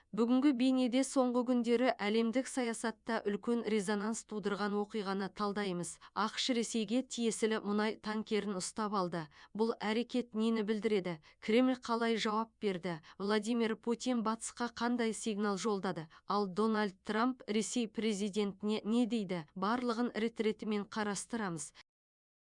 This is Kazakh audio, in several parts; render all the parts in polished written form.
Бүгінгі бейнеде соңғы күндері әлемдік саясатта үлкен резонанс тудырған оқиғаны талдаймыз. ақш Ресейге тиесілі мұнай танкерін ұстап алды. Бұл әрекет нені білдіреді? Кремль қалай жауап берді? Владимир Путин батысқа қандай сигнал жолдады? Ал Дональд Трамп Ресей президентіне не дейді? Барлығын рет-ретімен қарастырамыз.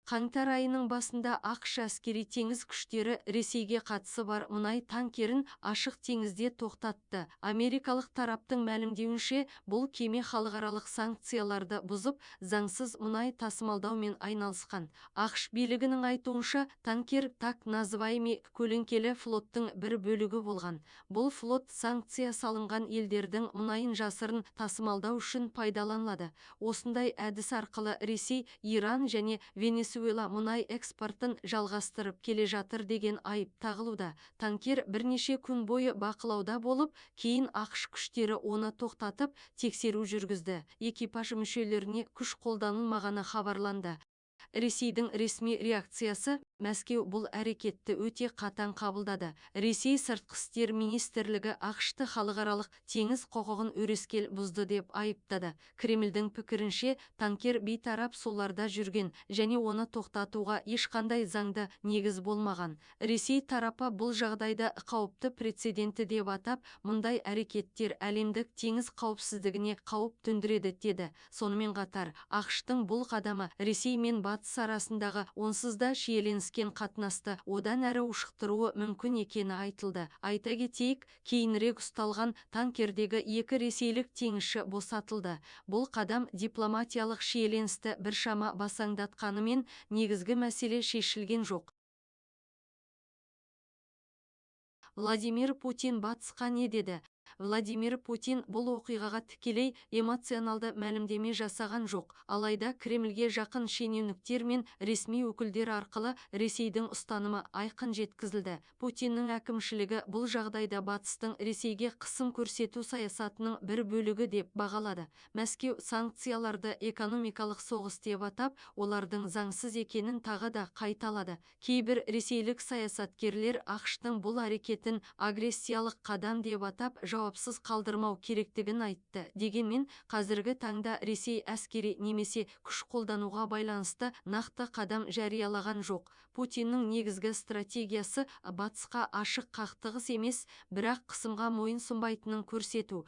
Қаңтар айының басында ақш әскери теңіз күштері Ресейге қатысы бар мұнай танкерін ашық теңізде тоқтатты. Америкалық тараптың мәлімдеуінше, бұл кеме халықаралық санкцияларды бұзып, заңсыз мұнай тасымалдаумен айналысқан. ақш билігінің айтуынша, танкер так называемый көлеңкелі флоттың бір бөлігі болған. Бұл флот санкция салынған елдердің мұнайын жасырын тасымалдау үшін пайдаланылады. Осындай әдіс арқылы Ресей, Иран және Венесуэла мұнай экспортын жалғастырып келе жатыр деген айып тағылуда. Танкер бірнеше күн бойы бақылауда болып, кейін ақш күштері оны тоқтатып, тексеру жүргізді. Экипаж мүшелеріне күш қолданылмағаны хабарланды. Ресейдің ресми реакциясы: Мәскеу бұл әрекетті өте қатаң қабылдады. Ресей сыртқы істер министрлігі ақшты халықаралық теңіз құқығын өрескел бұзды деп айыптады. Кремльдің пікірінше, танкер бейтарап суларда жүрген және оны тоқтатуға ешқандай заңды негіз болмаған. Ресей тарапы бұл жағдайды қауіпті прецеденті деп атап, мұндай әрекеттер әлемдік теңіз қауіпсіздігіне қауіп төндіреді деді. Сонымен қатар, ақштың бұл қадамы Ресей мен батыс арасындағы онсыз да шиеленіскен қатынасты одан әрі ушықтыруы мүмкін екені айтылды. Айта кетейік, кейінірек ұсталған танкердегі 2 ресейлік теңізші босатылды. Бұл қадам дипломатиялық шиеленісті біршама басаңдатқанымен, негізгі мәселе шешілген жоқ. Владимир Путин батысқа не деді? Владимир Путин бұл оқиғаға тікелей эмоционалды мәлімдеме жасаған жоқ. Алайда Кремльге жақын шенеуніктер мен ресми өкілдер арқылы Ресейдің ұстанымы айқын жеткізілді. Путиннің әкімшілігі бұл жағдайда батыстың Ресейге қысым көрсету саясатының бір бөлігі деп бағалады. Мәскеу санкцияларды экономикалық соғыс деп атап, олардың заңсыз екенін тағы да қайталады. Кейбір ресейлік саясаткерлер ақштың бұл әрекетін агрессиялық қадам деп атап, жауапсыз қалдырмау керектігін айтты. Дегенмен, қазіргі таңда Ресей әскери немесе күш қолдануға байланысты нақты қадам жариялаған жоқ. Путиннің негізгі стратегиясы батысқа ашық қақтығыс емес, бірақ қысымға мойынсұнбайтынын көрсету.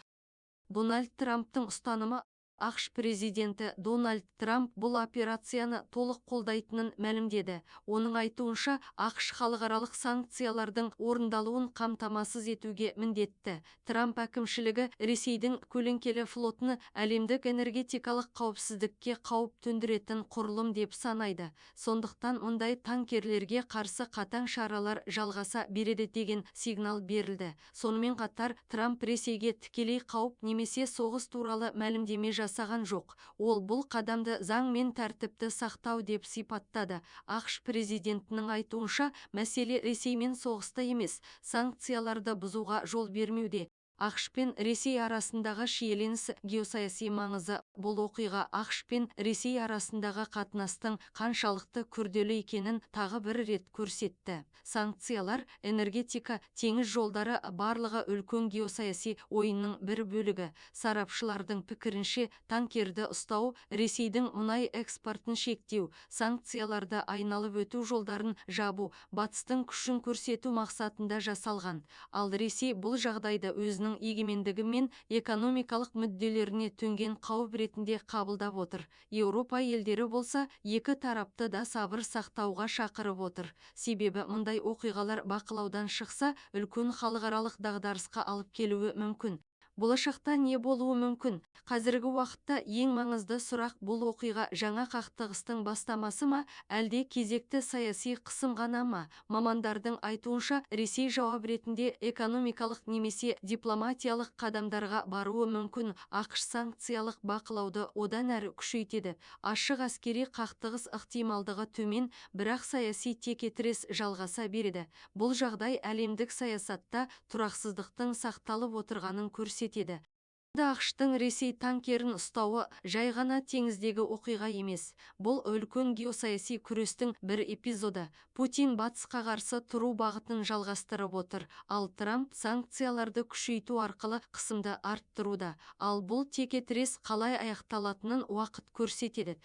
Дональд Трамптың ұстанымы: ақш президенті Дональд Трамп бұл операцияны толық қолдайтынын мәлімдеді. Оның айтуынша, ақш халықаралық санкциялардың орындалуын қамтамасыз етуге міндетті. Трамп әкімшілігі Ресейдің көлеңкелі флотыны әлемдік энергетикалық қауіпсіздікке қауіп төндіретін құрылым деп санайды. Сондықтан мұндай танкерлерге қарсы қатаң шаралар жалғаса береді деген сигнал берілді. Сонымен қатар, Трамп Ресейге тікелей қауіп немесе соғыс туралы мәлімдеме жасаған жоқ. Ол бұл қадамды заң мен тәртіпті сақтау деп сипаттады. ақш президентінің айтуынша, мәселе Ресеймен соғыста емес, санкцияларды бұзуға жол бермеуде. ақш пен Ресей арасындағы шиеленіс геосаяси маңызы. Бұл оқиға ақш пен Ресей арасындағы қатынастың қаншалықты күрделі екенін тағы бір рет көрсетті. Санкциялар, энергетика, теңіз жолдары барлығы үлкен геосаяси ойынның бір бөлігі. Сарапшылардың пікірінше, танкерді ұстау, Ресейдің мұнай экспортын шектеу, санкцияларды айналып өту жолдарын жабу, батыстың күшін көрсету мақсатында жасалған. Ал Ресей бұл жағдайды өзінің егемендігі мен экономикалық мүдделеріне төнген қауіп ретінде қабылдап отыр. Еуропа елдері болса, екі тарапты да сабыр сақтауға шақырып отыр. Себебі мұндай оқиғалар бақылаудан шықса, үлкен халықаралық дағдарысқа алып келуі мүмкін. Болашақта не болуы мүмкін? Қазіргі уақытта ең маңызды сұрақ: бұл оқиға жаңа қақтығыстың бастамасы ма, әлде кезекті саяси қысым ғана ма? Мамандардың айтуынша, Ресей жауап ретінде экономикалық немесе дипломатиялық қадамдарға баруы мүмкін. ақш санкциялық бақылауды одан әрі күшейтеді. Ашық әскери қақтығыс ықтималдығы төмен, бірақ саяси текетірес жалғаса береді. Бұл жағдай әлемдік саясатта тұрақсыздықтың сақталып отырғанын көрсетеді. ақш-тың Ресей танкерін ұстауы жай ғана теңіздегі оқиға емес. Бұл үлкен геосаяси күрестің бір эпизоды. Путин батысқа қарсы тұру бағытын жалғастырып отыр, ал Трамп санкцияларды күшейту арқылы қысымды арттыруда. Ал бұл текетірес қалай аяқталатынын уақыт көрсетеді.